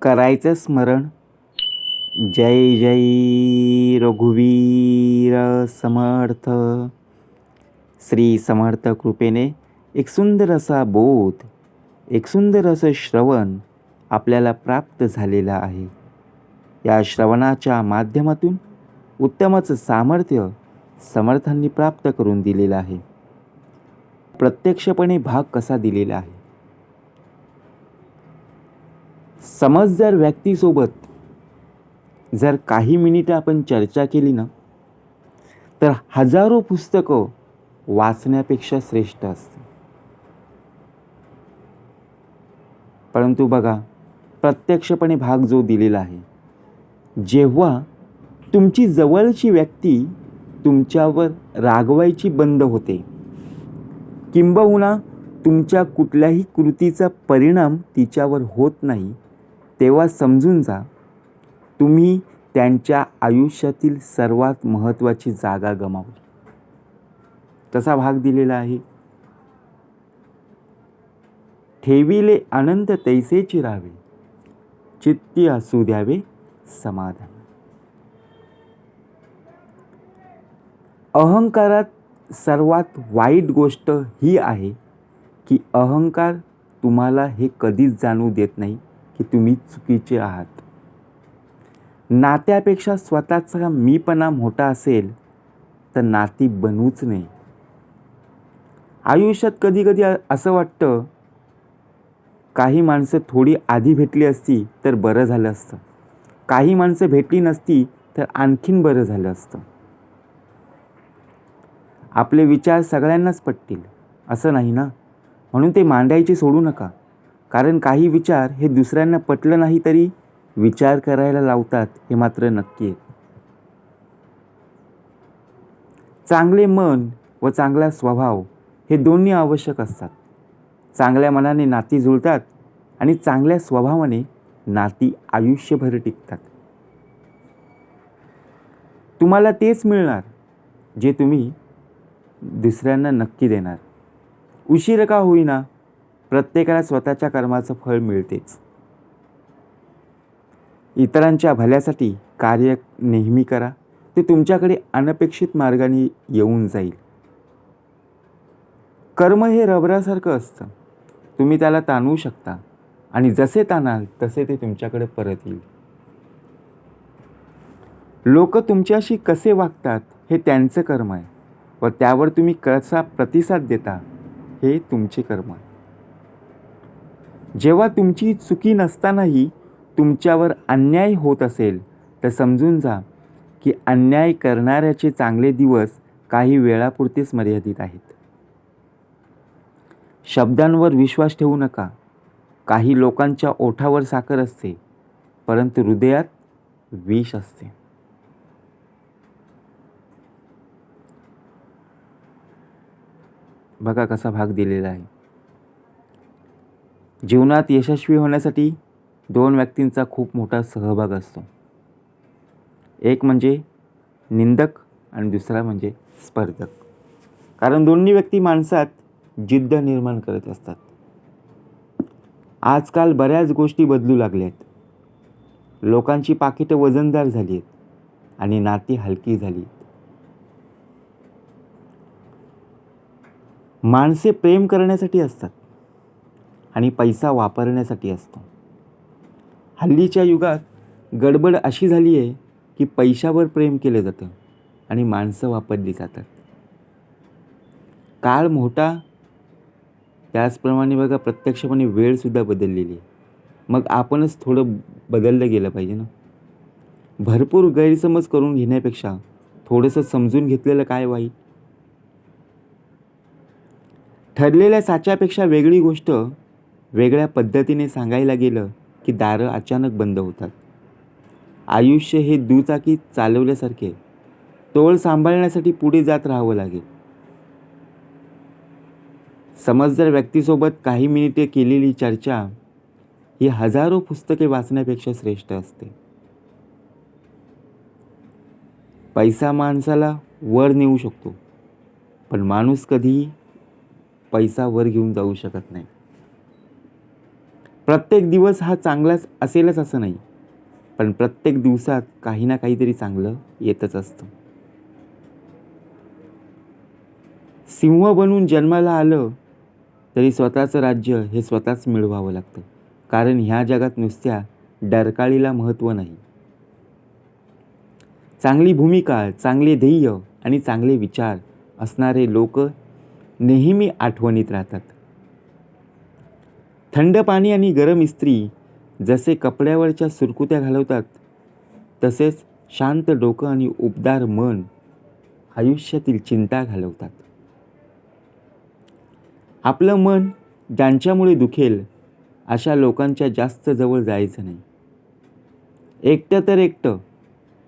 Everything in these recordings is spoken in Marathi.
करायचं स्मरण. जय जय रघुवीर समर्थ. श्री समर्थ कृपेने एक सुंदर असा बोध, एक सुंदर असं श्रवण आपल्याला प्राप्त झालेलं आहे. या श्रवणाच्या माध्यमातून उत्तमच सामर्थ्य समर्थांनी प्राप्त करून दिलेलं आहे. प्रत्यक्षपणे भाग कसा दिलेला आहे. समजदार व्यक्तीसोबत जर काही मिनिटं आपण चर्चा केली ना, तर हजारो पुस्तकं वाचण्यापेक्षा श्रेष्ठ असते. परंतु बघा, प्रत्यक्षपणे भाग जो दिलेला आहे, जेव्हा तुमची जवळची व्यक्ती तुमच्यावर रागवायची बंद होते, किंबहुना तुमच्या कुठल्याही कृतीचा परिणाम तिच्यावर होत नाही, तेव्हा समजून जा तुम्ही त्यांच्या आयुष्यातील सर्वात महत्त्वाची जागा गमावली. तसा भाग दिलेला आहे. ठेविले अनंत तैसेची राहावे, चित्ती असू द्यावे समाधान. अहंकारात सर्वात वाईट गोष्ट ही आहे की अहंकार तुम्हाला हे कधीच जाणू देत नाही की तुम्ही चुकीचे आहात. नात्यापेक्षा स्वतःचा मीपणा मोठा असेल तर नाती बनवूच नये. आयुष्यात कधी कधी असं वाटतं, काही माणसं थोडी आधी भेटली असती तर बरं झालं असतं, काही माणसं भेटली नसती तर आणखीन बरं झालं असतं. आपले विचार सगळ्यांनाच पटतील असं नाही ना, म्हणून ते मांडायचे सोडू नका. कारण काही विचार हे दुसऱ्यांना पटलं नाही तरी विचार करायला लावतात, हे मात्र नक्की आहे. चांगले मन व चांगला स्वभाव हे दोन्ही आवश्यक असतात. चांगल्या मनाने नाती जुळतात आणि चांगल्या स्वभावाने नाती आयुष्यभर टिकतात. तुम्हाला तेच मिळणार जे तुम्ही दुसऱ्यांना नक्की देणार. उशीर का होईना, प्रत्येकाला स्वतःच्या कर्माचं फळ मिळतेच. इतरांच्या भल्यासाठी कार्य नेहमी करा, ते तुमच्याकडे अनपेक्षित मार्गाने येऊन जाईल. कर्म हे रबरासारखं असतं, तुम्ही त्याला ताणू शकता आणि जसे ताणाल तसे ते तुमच्याकडे परत येईल. लोक तुमच्याशी कसे वागतात हे त्यांचं कर्म आहे व त्यावर तुम्ही कसा प्रतिसाद देता हे तुमचे कर्म आहे. जेव्हा तुमची चुकी नसतानाही तुमच्यावर अन्याय होत असेल तर समजून जा की अन्याय करणाऱ्याचे चांगले दिवस काही वेळापुरतेच मर्यादित आहेत. शब्दांवर विश्वास ठेवू नका. काही लोकांच्या ओठावर साखर असते, परंतु हृदयात विष असते. बघा कसा भाग दिलेला आहे. जीवनात यशस्वी होण्यासाठी दोन व्यक्तींचा खूप मोठा सहभाग असतो. एक म्हणजे निंदक आणि दुसरा म्हणजे स्पर्धक. कारण दोन्ही व्यक्ती माणसात जिद्द निर्माण करत असतात. आजकाल बऱ्याच गोष्टी बदलू लागल्या आहेत. लोकांची पाकिटं वजनदार झाली आहेत आणि नाती हलकी झाली आहेत. माणसे प्रेम करण्यासाठी असतात आणि पैसा वापरण्यासाठी असतो. हल्लीच्या युगात गडबड अशी झाली आहे की पैशावर प्रेम केलं जातं आणि माणसं वापरली जातात. काळ मोठा, त्याचप्रमाणे बघा प्रत्यक्षपणे वेळसुद्धा बदललेली आहे. मग आपणच थोडं बदललं गेलं पाहिजे ना. भरपूर गैरसमज करून घेण्यापेक्षा थोडंसं समजून घेतलेलं काय वाईट. ठरलेल्या साच्यापेक्षा वेगळी गोष्ट वेगळ्या पद्धतीने सांगायला गेलं की दारं अचानक बंद होतात. आयुष्य हे दुचाकी चालवल्यासारखे, तोल सांभाळण्यासाठी पुढे जात राहावं लागेल. समजदार व्यक्तीसोबत काही मिनिटे केलेली चर्चा ही हजारो पुस्तके वाचण्यापेक्षा श्रेष्ठ असते. पैसा माणसाला वर नेऊ शकतो, पण माणूस कधीही पैसा वर घेऊन जाऊ शकत नाही. प्रत्येक दिवस हा चांगलाच असेलच असं नाही, पण प्रत्येक दिवसात काही ना काहीतरी चांगलं येतच असतं. सिंह बनून जन्माला आलं तरी स्वतःचं राज्य हे स्वतःच मिळवावं लागतं, कारण ह्या जगात नुसत्या डरकाळीला महत्त्व नाही. चांगली भूमिका, चांगले ध्येय आणि चांगले विचार असणारे लोक नेहमी आठवणीत राहतात. थंड पाणी आणि गरम इस्त्री जसे कपड्यावरच्या सुरकुत्या घालवतात, तसेच शांत डोकं आणि उबदार मन आयुष्यातील चिंता घालवतात. आपलं मन ज्यांच्यामुळे दुखेल अशा लोकांच्या जास्त जवळ जायचं नाही. एकटं तर एकटं,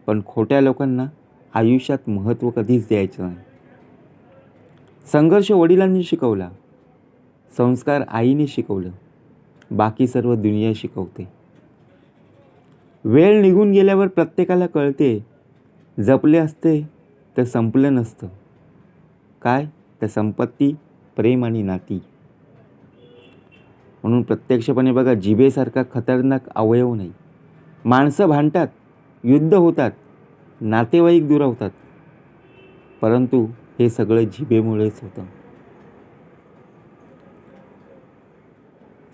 पण खोट्या लोकांना आयुष्यात महत्त्व कधीच द्यायचं नाही. संघर्ष वडिलांनी शिकवला, संस्कार आईने शिकवलं, बाकी सर्व दुनिया शिकवते. वेळ निघून गेल्यावर प्रत्येकाला कळते, जपले असते तर संपलं नसतं. काय तर संपत्ती, प्रेम आणि नाती. म्हणून प्रत्यक्षपणे बघा, जिभेसारखा खतरनाक अवयव नाही. माणसं भांडतात, युद्ध होतात, नातेवाईक दुरावतात, परंतु हे सगळं जिभेमुळेच होतं.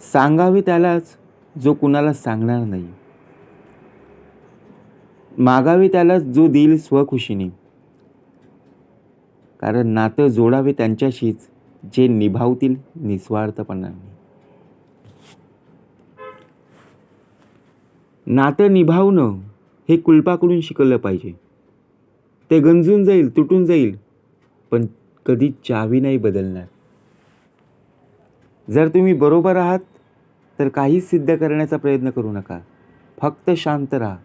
सांगावे त्यालाच जो कुणाला सांगणार नाही, मागावे त्यालाच जो देईल स्वखुशीने, कारण नातं जोडावे त्यांच्याशीच जे निभावतील निस्वार्थपणाने. नातं निभावणं हे कुलपाकडून शिकवलं पाहिजे. ते गंजून जाईल, तुटून जाईल, पण कधी चावी नाही बदलणार. जर तुम्ही बरोबर आहात तर काहीच सिद्ध करण्याचा प्रयत्न करू नका. फक्त शांत राहा.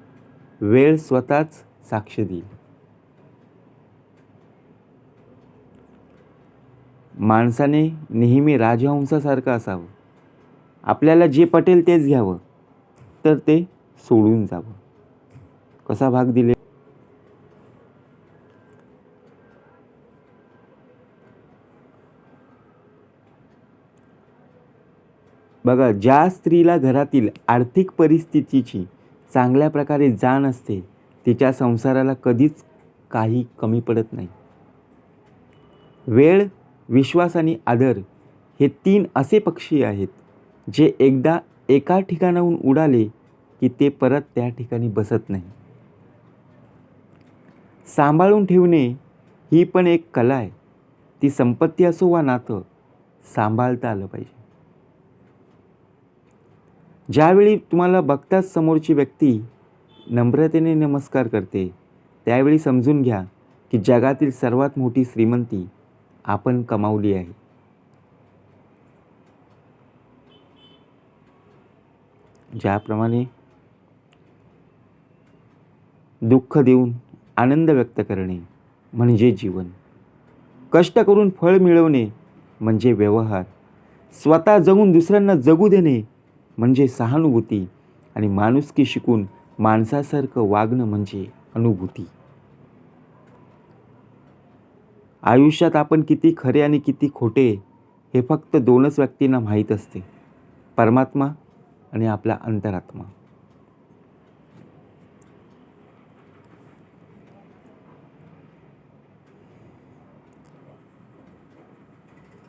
वेळ स्वतःच साक्ष देईल. माणसाने नेहमी राजहंसासारखं असावं. आपल्याला जे पटेल तेच घ्यावं, तर ते सोडून जावं. कसा भाग दिले? बघा, ज्या स्त्रीला घरातील आर्थिक परिस्थितीची चांगल्या प्रकारे जाण असते, तिच्या संसाराला कधीच काही कमी पडत नाही. वेळ, विश्वास आणि आदर हे 3 असे पक्षी आहेत, जे एकदा एका ठिकाणाहून उडाले की ते परत त्या ठिकाणी बसत नाही. सांभाळून ठेवणे ही पण एक कला आहे. ती संपत्ती असो वा नातं, सांभाळता आलं पाहिजे. ज्यावेळी तुम्हाला बघताच समोरची व्यक्ती नम्रतेने नमस्कार करते, त्यावेळी समजून घ्या की जगातील सर्वात मोठी श्रीमंती आपण कमावली आहे. ज्याप्रमाणे दुःख देऊन आनंद व्यक्त करणे म्हणजे जीवन, कष्ट करून फळ मिळवणे म्हणजे व्यवहार, स्वतः जगून दुसऱ्यांना जगू देणे म्हणजे सहानुभूती, आणि माणुसकी शिकून माणसासारखं वागणं म्हणजे अनुभूती. आयुष्यात आपण किती खरे आणि किती खोटे हे फक्त 2च व्यक्तींना माहीत असते, परमात्मा आणि आपला अंतरात्मा.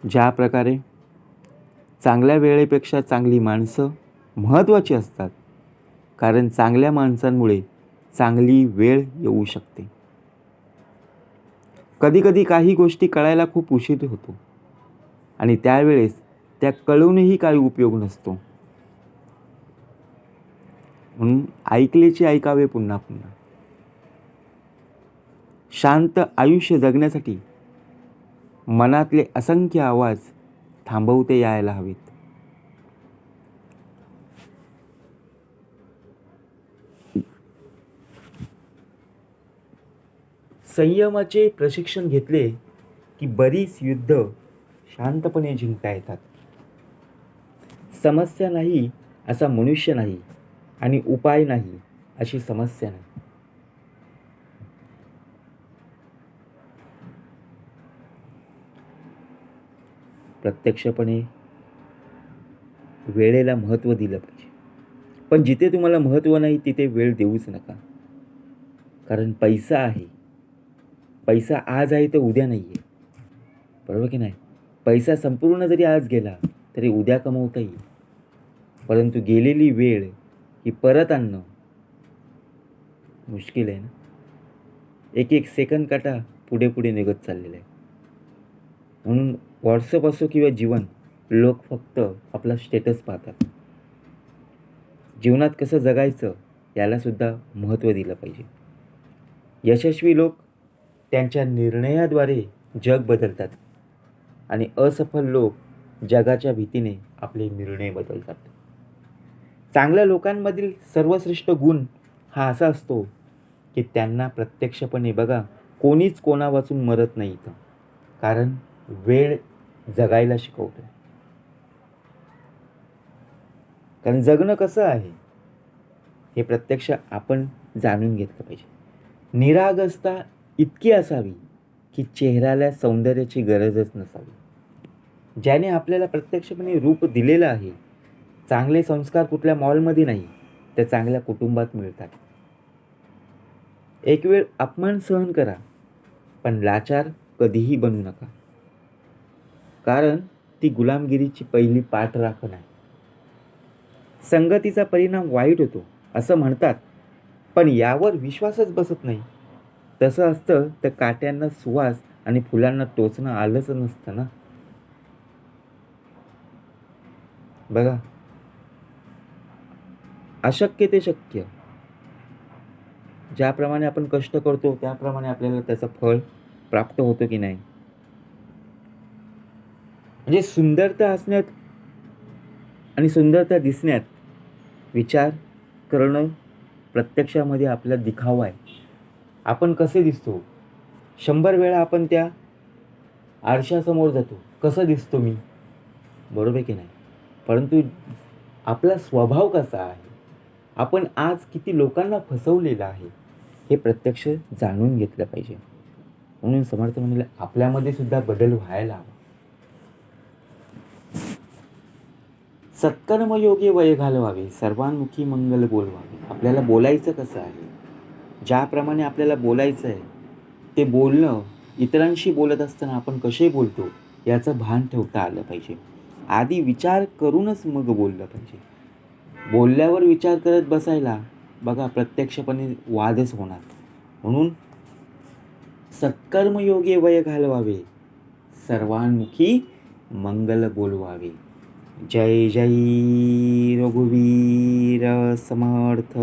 ज्या प्रकारे चांगल्या वेळेपेक्षा चांगली माणसं महत्त्वाची असतात, कारण चांगल्या माणसांमुळे चांगली वेळ येऊ शकते. कधीकधी काही गोष्टी कळायला खूप उशीर होतो आणि त्यावेळेस त्या कळूनही काही उपयोग नसतो. म्हणून ऐकलेचे ऐकावे पुन्हा पुन्हा. शांत आयुष्य जगण्यासाठी मनातले असंख्य आवाज थांबवते यायला हवेत. संयमाचे प्रशिक्षण घेतले की बरीच युद्ध शांतपणे जिंकता येतात. समस्या नाही असा मनुष्य नाही, आणि उपाय नाही अशी समस्या नाही. प्रत्यक्षपणे वेळेला महत्त्व दिलं पाहिजे. पण जिथे तुम्हाला महत्त्व नाही तिथे वेळ देऊच नका. कारण पैसा आहे. पैसा आज आहे तर उद्या नाही आहे. बरोबर की नाही? पैसा संपूर्ण जरी आज गेला तरी उद्या कमवता येईल. परंतु गेलेली वेळ ही परत आणणं मुश्किल आहे ना. एक एक सेकंद काटा पुढे पुढे निघत चाललेला आहे. म्हणून व्हॉट्सअप असो किंवा जीवन, लोक फक्त आपला स्टेटस पाहतात. जीवनात कसं जगायचं यालासुद्धा महत्त्व दिलं पाहिजे. यशस्वी लोक त्यांच्या निर्णयाद्वारे जग बदलतात आणि असफल लोक जगाच्या भीतीने आपले निर्णय बदलतात. चांगल्या लोकांमधील सर्वश्रेष्ठ गुण हा असा असतो की त्यांना प्रत्यक्षपणे बघा कोणीच कोणावाचून मरत नाही इथं. कारण वेळ जगायला शिकवतो. कारण जगणं कसं आहे हे प्रत्यक्ष आपण जाणून घेतलं पाहिजे. निरागसता इतकी असावी की चेहऱ्याला सौंदर्याची गरजच नसावी. ज्याने आपल्याला प्रत्यक्षपणे रूप दिलेलं आहे. चांगले संस्कार कुठल्या मॉलमध्ये नाही तर चांगल्या कुटुंबात मिळतात. एक वेळ अपमान सहन करा पण लाचार कधीही बनू नका. कारण ती गुलामगिरीची पहिली पाठराखण आहे. संगतीचा परिणाम वाईट होतो असं म्हणतात, पण यावर विश्वासच बसत नाही. तसं असतं तर काट्यांना सुवास आणि फुलांना टोचणं आलंच नसतं ना. बघा, अशक्य ते शक्य. ज्याप्रमाणे आपण कष्ट करतो त्याप्रमाणे आपल्याला त्याचं फळ प्राप्त होतं की नाही. म्हणजे सुंदरता असण्यात आणि सुंदरता दिसण्यात विचार करणं प्रत्यक्षामध्ये आपला दिखावा आहे. आपण कसे दिसतो 100 वेळा आपण त्या आरशासमोर जातो, कसं दिसतो मी, बरोबर की नाही. परंतु आपला स्वभाव कसा आहे, आपण आज किती लोकांना फसवलेलं आहे हे प्रत्यक्ष जाणून घेतलं पाहिजे. म्हणून समर्थ म्हणाले आपल्यामध्ये सुद्धा बदल व्हायला हवा. सत्कर्मयोगी वय घालवावे, सर्वांमुखी मंगल बोलवावे. आपल्याला बोलायचं कसं आहे, ज्याप्रमाणे आपल्याला बोलायचं आहे ते बोलणं, इतरांशी बोलत असताना आपण कसे बोलतो याचं भान ठेवता आलं पाहिजे. आधी विचार करूनच मग बोललं पाहिजे. बोलल्यावर विचार करत बसायला बघा प्रत्यक्षपणे वादच होणार. म्हणून सत्कर्मयोगी वय घालवावे, सर्वांमुखी मंगल बोलवावे. जय जय रघुवीर समर्थ.